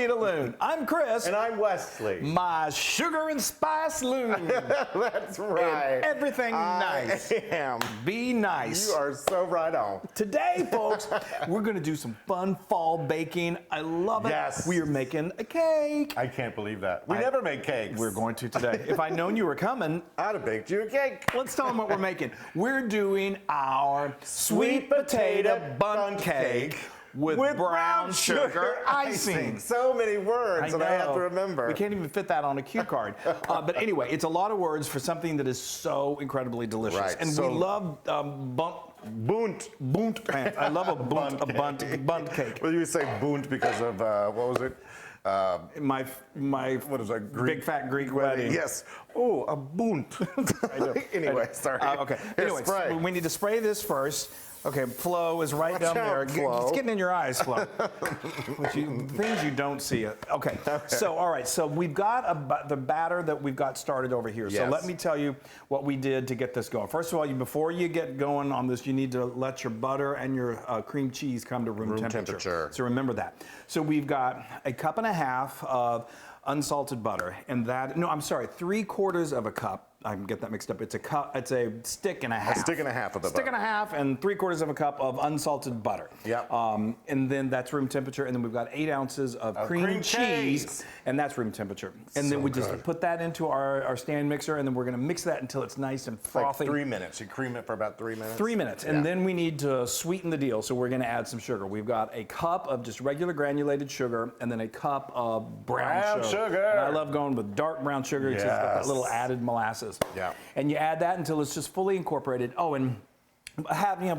Recipe to Loon. I'm Chris. And I'm Wesley. My sugar and spice Loon. That's right. And everything nice. I am. Be nice. You are so right on. Today, folks, we're going to do some fun fall baking. I love it. Yes. We are making a cake. I can't believe that. We never make cakes. We're going to today. If I'd known you were coming, I'd have baked you a cake. let's tell them what we're making. We're doing our Sweet Potato Bundt Cake with brown sugar icing. So many words that I have to remember. We can't even fit that on a cue card. But anyway, it's a lot of words for something that is so incredibly delicious. Right. And So- we love Bundt. I love a Bundt cake. Well, you say Bundt because of, what was it? My What is that? big fat Greek wedding. Yes. Oh, a Bundt. Anyway, sorry. Okay. Here, Anyway, spray. we need to spray this first. Okay, Flo is right down there. out, Flo. It's getting in your eyes, Flo. Things you don't see. Okay. So, all right. So we've got the batter that we've got started over here. So Yes. let me tell you what we did to get this going. First of all, before you get going on this, you need to let your butter and your cream cheese come to room temperature. So remember that. So we've got a cup and a half of unsalted butter, and that, no, I'm sorry, 3/4 of a cup. I can get that mixed up. It's a cup. It's a stick and a half. A stick and a half of the Stick butter. and a half and 3/4 of a cup of unsalted butter. Yep. And then that's room temperature. And then we've got 8 ounces of cream cheese, and that's room temperature. And then we just put that into our stand mixer, and then we're going to mix that until it's nice and frothy. Like 3 minutes. You cream it for about 3 minutes. 3 minutes, and then we need to sweeten the deal, so we're going to add some sugar. We've got a cup of just regular granulated sugar, and then a cup of brown sugar. And I love going with dark brown sugar because it's got that little added molasses. Yeah. And you add that until it's just fully incorporated. Oh, and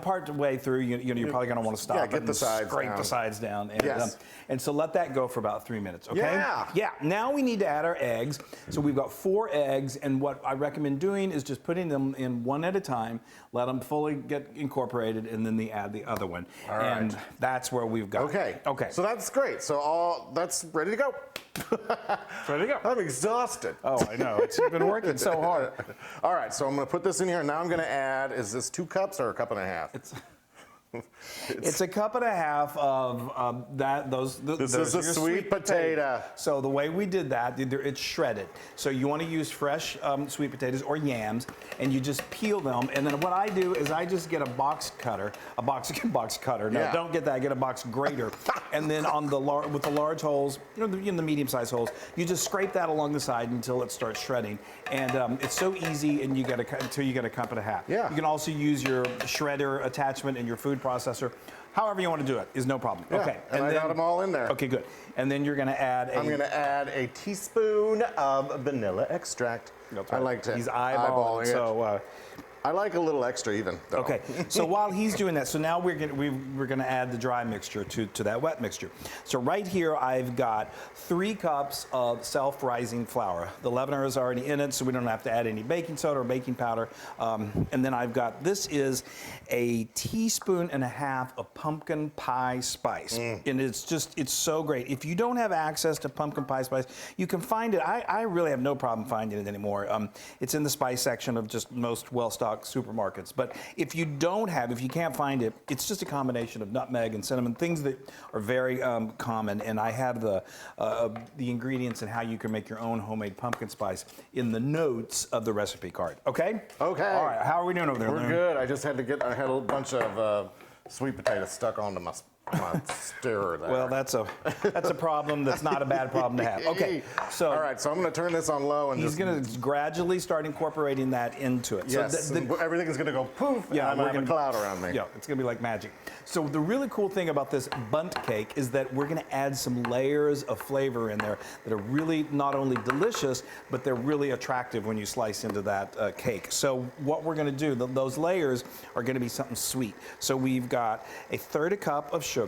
part way through, you're probably going to want to stop get and the sides scrape down. the sides down. And, Yes. and so let that go for about 3 minutes, okay? Yeah. Yeah, now we need to add our eggs. So we've got 4 eggs, and what I recommend doing is just putting them in one at a time, let them fully get incorporated, and then add the other one. All right. And that's where we've got Okay. Okay. So that's great. So that's ready to go. ready to go. I'm exhausted. Oh, I know. You've been working so hard. All right, so I'm going to put this in here. Now I'm going to add, is this 2 cups or a cup and a half? It's a cup and a half of that. This is a sweet potato. So the way we did that, it's shredded. So you want to use fresh sweet potatoes or yams, and you just peel them. And then what I do is I just get a box cutter. No, Yeah. don't get that. Get a box grater. And then on with the large holes, the medium-sized holes, you just scrape that along the side until it starts shredding. And it's so easy, and until you get a cup and a half. Yeah. You can also use your shredder attachment in your food processor. However you want to do it is no problem. Yeah, Okay. and I got them all in there. Okay, good. And then you're going to add I'm going to add a teaspoon of vanilla extract. I like to He's eyeballing it. So, I like a little extra even, though. okay. So while he's doing that, so now we're going to add the dry mixture to that wet mixture. So right here I've got 3 cups of self-rising flour. The leavener is already in it, so we don't have to add any baking soda or baking powder. And then I've got, this is a teaspoon and a half of pumpkin pie spice. And it's so great. If you don't have access to pumpkin pie spice, you can find it. I really have no problem finding it anymore. It's in the spice section of just most well-stocked supermarkets. But if you can't find it, it's just a combination of nutmeg and cinnamon, things that are very common. And I have the ingredients and how you can make your own homemade pumpkin spice in the notes of the recipe card. Okay? Okay. All right. How are we doing over there, We're Loon? good. I had a bunch of sweet potatoes stuck onto my stirrer there. Well, that's a problem. That's not a bad problem to have. Okay. So all right, so I'm going to turn this on low and he's going to gradually start incorporating that into it. Yes, So everything's going to go poof, Yeah, and I'm going to have a cloud around me. Yeah, it's going to be like magic. So the really cool thing about this bundt cake is that we're going to add some layers of flavor in there that are really not only delicious, but they're really attractive when you slice into that cake. So what we're going to do, those layers are going to be something sweet. So we've got a 1/3 cup of sugar.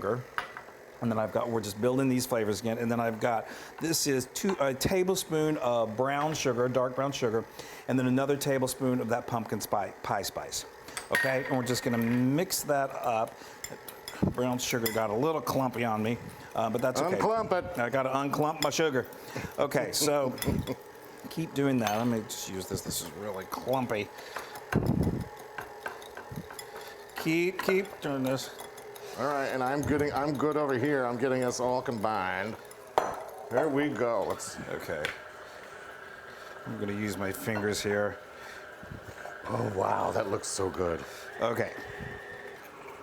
And then we're just building these flavors again. And then I've got, this is a tablespoon of brown sugar, dark brown sugar, and then another tablespoon of that pumpkin pie spice. Okay, and we're just gonna mix that up. Brown sugar got a little clumpy on me, but that's okay. Unclump it. I gotta unclump my sugar. Okay, so keep doing that. Let me just use this. This is really clumpy. Keep doing this. All right, and I'm good over here. I'm getting us all combined. There we go. Let's. Okay. I'm gonna use my fingers here. Oh wow, that looks so good. Okay.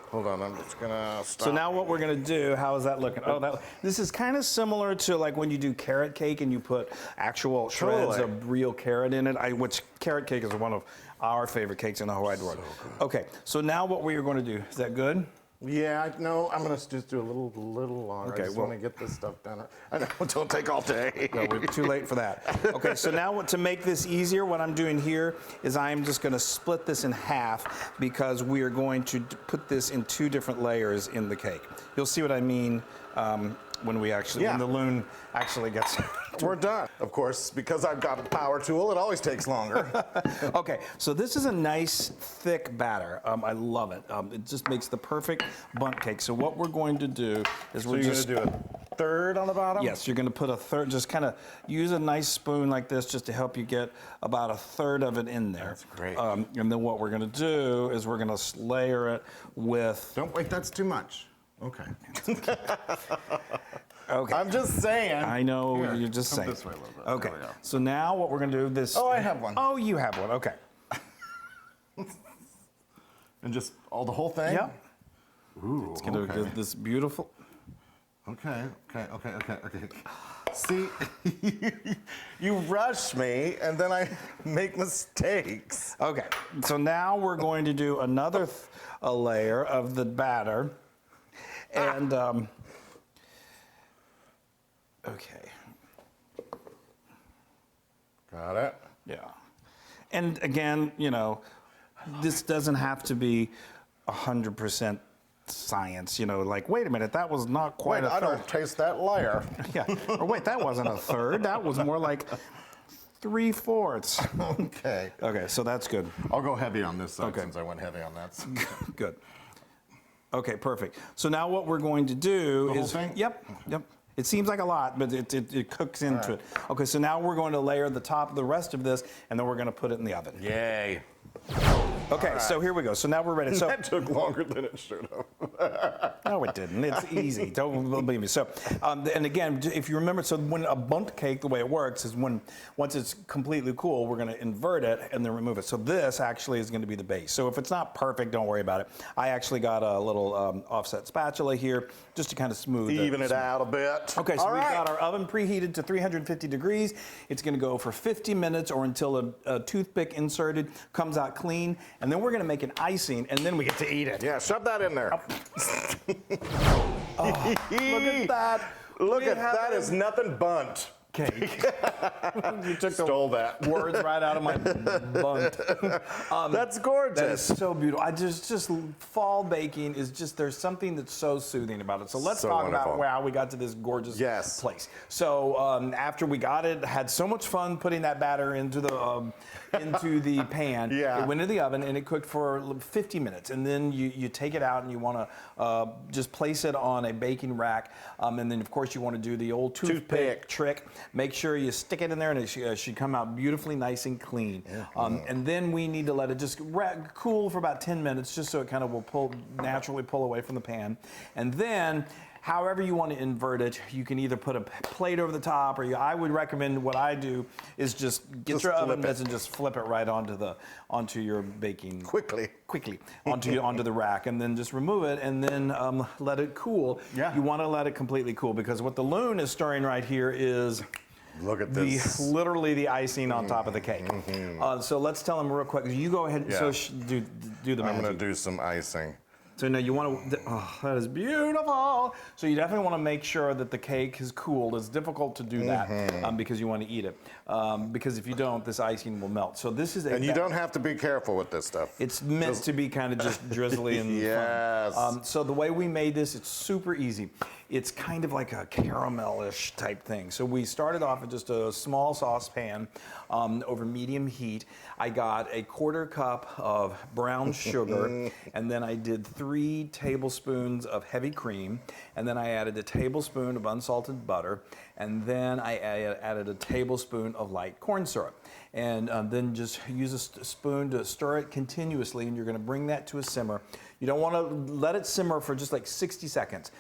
Hold on, I'm just gonna stop. So now what we're gonna do, how is that looking? Oh, this is kind of similar to like when you do carrot cake and you put actual shreds Totally. of real carrot in it, which carrot cake is one of our favorite cakes in the whole wide world. Okay, so now what we are gonna do, is that good? Yeah, no, I'm gonna just do a little longer. Okay, I just well- want to get this stuff done. I know, don't take all day. No, we're too late for that. Okay, so now to make this easier, what I'm doing here is I'm just gonna split this in half because we are going to put this in 2 different layers in the cake. You'll see what I mean when the Loon actually gets. We're done. Of course, because I've got a power tool, it always takes longer. Okay, so this is a nice thick batter. I love it. It just makes the perfect bundt cake. So what we're going to do is So we're you're just gonna do a third on the bottom? Yes, you're going to put a third, just kind of use a nice spoon like this just to help you get about a third of it in there. That's great. And then what we're going to do is we're going to layer it with. Don't wait, that's too much. Okay. Okay. I'm just saying. I know, Here, you're just come saying. this way a little bit. Okay, There we go. so now what we're going to do this. Oh, I have one. Oh, you have one, okay. And just the whole thing? Yep. Ooh, It's going to okay. get this beautiful. Okay. See, you rush me, and then I make mistakes. Okay, so now we're going to do another a layer of the batter. And, okay. Got it. Yeah. And again, this doesn't have to be 100% science, like, wait a minute, that was not quite Wait, a I third. don't taste that layer. Yeah. Or wait, that wasn't a third. That was more like 3/4. Okay. Okay, so that's good. I'll go heavy on this side Okay. since I went heavy on that side. Good. Okay, perfect. So now what we're going to do The whole is. thing? Yep. It seems like a lot, but it cooks into it. Okay, so now we're going to layer the top of the rest of this, and then we're going to put it in the oven. Yay. Okay, so here we go. So now we're ready. So That took longer than it should have. no, it didn't. It's easy. Don't believe me. So, and again, if you remember, so when a bundt cake, the way it works is once it's completely cool, we're going to invert it and then remove it. So this actually is going to be the base. So if it's not perfect, don't worry about it. I actually got a little offset spatula here just to kind of smooth Even it out a bit. Okay, so All we've right. got our oven preheated to 350 degrees. It's going to go for 50 minutes or until a toothpick inserted comes out clean. And then we're going to make an icing, and then we get to eat it. Yeah, shove that in there. Look at that. Look We at have that a is nothing bunt. Cake. You took Stole that. words right out of my bunt. That's gorgeous. That is so beautiful. Just fall baking is just, there's something that's so soothing about it. So let's So talk wonderful. about how we got to this gorgeous Yes. place. So after we got it, had so much fun putting that batter into the pan. Yeah. It went into the oven and it cooked for 50 minutes. And then you take it out and you want to just place it on a baking rack. And then of course you want to do the old toothpick trick. Make sure you stick it in there and it should come out beautifully nice and clean. And then we need to let it just cool for about 10 minutes just so it kind of will naturally pull away from the pan. And then however you want to invert it, you can either put a plate over the top, or I would recommend, what I do is just get Just your flip oven it. mitts and just flip it right onto your baking Quickly. onto the rack, and then just remove it and then let it cool. Yeah. You want to let it completely cool, because what the Loon is stirring right here is Look at this. literally the icing on top of the cake. So let's tell them real quick. You go ahead and Yeah. do the I'm magic. going to do some icing. So now you want to, oh, that is beautiful. So you definitely want to make sure that the cake is cooled. It's difficult to do that because you want to eat it. Because if you don't, this icing will melt. So this is And you don't have to be careful with this stuff. It's meant to be kind of just drizzly and Yes. fun. So the way we made this, it's super easy. It's kind of like a caramelish type thing. So we started off with just a small saucepan over medium heat. I got a 1/4 cup of brown sugar, and then I did 3 tablespoons of heavy cream, and then I added a tablespoon of unsalted butter, and then I added a tablespoon of light corn syrup. and then just use a spoon to stir it continuously, and you're going to bring that to a simmer. You don't want to let it simmer for just like 60 seconds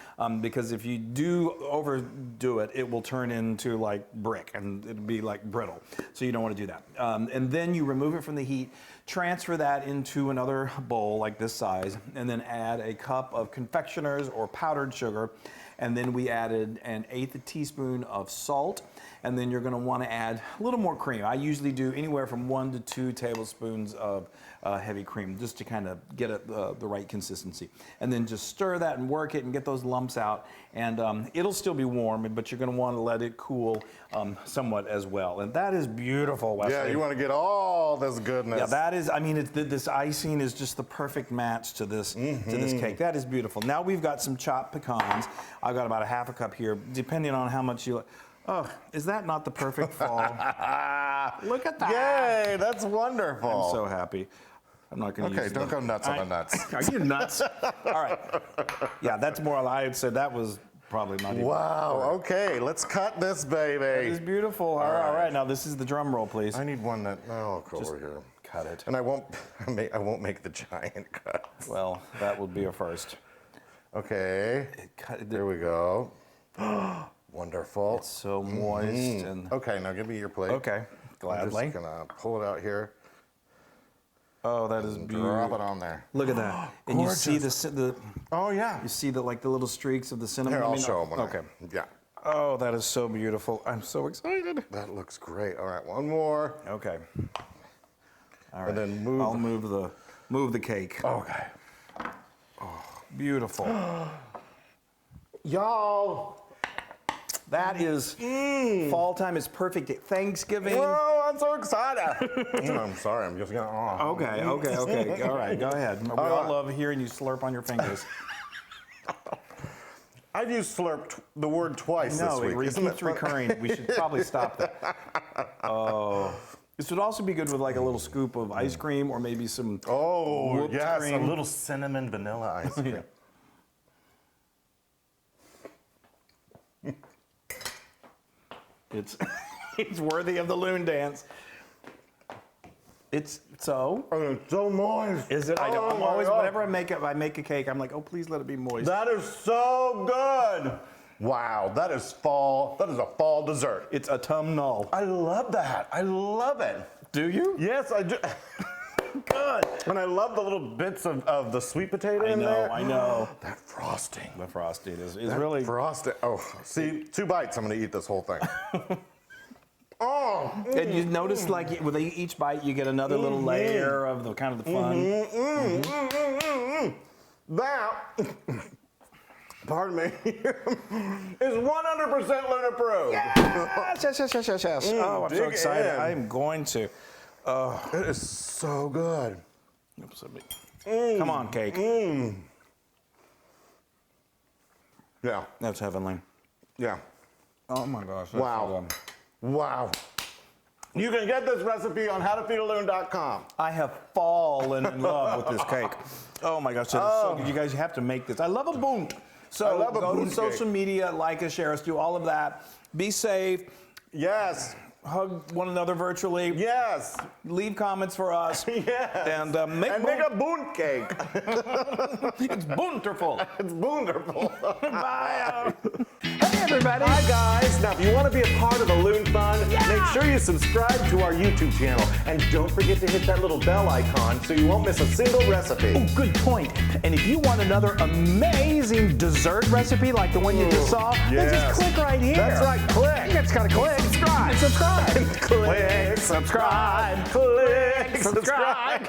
because if you do overdo it, it will turn into like brick and it'll be like brittle. So you don't want to do that. And then you remove it from the heat, transfer that into another bowl like this size, and then add a cup of confectioner's or powdered sugar. And then we added an 1/8 teaspoon of salt. And then you're going to want to add a little more cream. I usually do anywhere from 1 to 2 tablespoons of heavy cream just to kind of get it the right consistency. And then just stir that and work it and get those lumps out. And it'll still be warm, but you're going to want to let it cool somewhat as well. And that is beautiful, Wesley. Yeah, you want to get all this goodness. Yeah, that is, I mean, this icing is just the perfect match to this cake. That is beautiful. Now we've got some chopped pecans. I've got about 1/2 cup here, depending on how much you like. Oh, is that not the perfect fall? Look at that. Yay, that's wonderful. I'm so happy. I'm not going to use Okay, don't go nuts on the nuts. Are you nuts? All right. Yeah, that's more, I would say that was probably not even. Wow, okay, let's cut this baby. That is beautiful. All right, now this is the drum roll, please. I need one that, I'll go over here. Cut it. And I won't make the giant cuts. Well, that would be a first. Okay, there we go. Wonderful. It's so moist. And okay, now give me your plate. okay, gladly. I'm just gonna pull it out here. Oh, that is beautiful. Drop it on there. Look at that. And you see the Oh yeah. you see the little streaks of the cinnamon. Here, I'll show them. Okay. Yeah. Oh, that is so beautiful. I'm so excited. That looks great. All right, one more. Okay. All right. And then move. I'll move the cake. Okay. Beautiful. Y'all. That is fall time is perfect. Thanksgiving. Whoa, I'm so excited. I'm sorry, I'm just gonna. Okay. All right, go ahead. We all love hearing you slurp on your fingers. I've used slurp the word twice this week. No, it keeps recurring. We should probably stop that. Oh. This would also be good with like a little scoop of ice cream or maybe some whipped cream. A little cinnamon vanilla ice cream. It's worthy of the Loon dance. It's so. Oh, it's so moist. Is it? I know. Oh I'm always my God. whenever I make a cake, I'm like, oh, please let it be moist. That is so good. Wow, that is fall. That is a fall dessert. It's autumnal. I love that. I love it. Do you? Yes, I do. Good. And I love the little bits of the sweet potato in there. I know. That frosting. The frosting is really. Frosting. Oh, see, 2 bites, I'm going to eat this whole thing. Oh. And you notice, like, with each bite, you get another little layer of the kind of the fun. That, pardon me, is 100% Loon approved. Yes. Oh, I'm so excited. in. I'm going to. It is so good. Oops, come on, cake. Yeah. That's heavenly. Yeah. Oh my gosh. That's Wow. so good. Wow. You can get this recipe on howtofeedaloon.com. I have fallen in love with this cake. Oh my gosh, that is so good. You guys have to make this. I love a bundt. So I love a go to bundt social cake. media, like us, share us, do all of that. Be safe. Yes. Hug one another virtually. Yes. Leave comments for us. Yes. And make a bundt cake. It's wonderful. It's wonderful. Bye. Hey everybody. Hi guys. Now if you want to be a part of the Loon Fun, make sure you subscribe to our YouTube channel. And don't forget to hit that little bell icon so you won't miss a single recipe. Oh, good point. And if you want another amazing dessert recipe like the one you just saw, then just click right here. That's right, click. You just gotta click. Subscribe. Click, subscribe. Click, subscribe.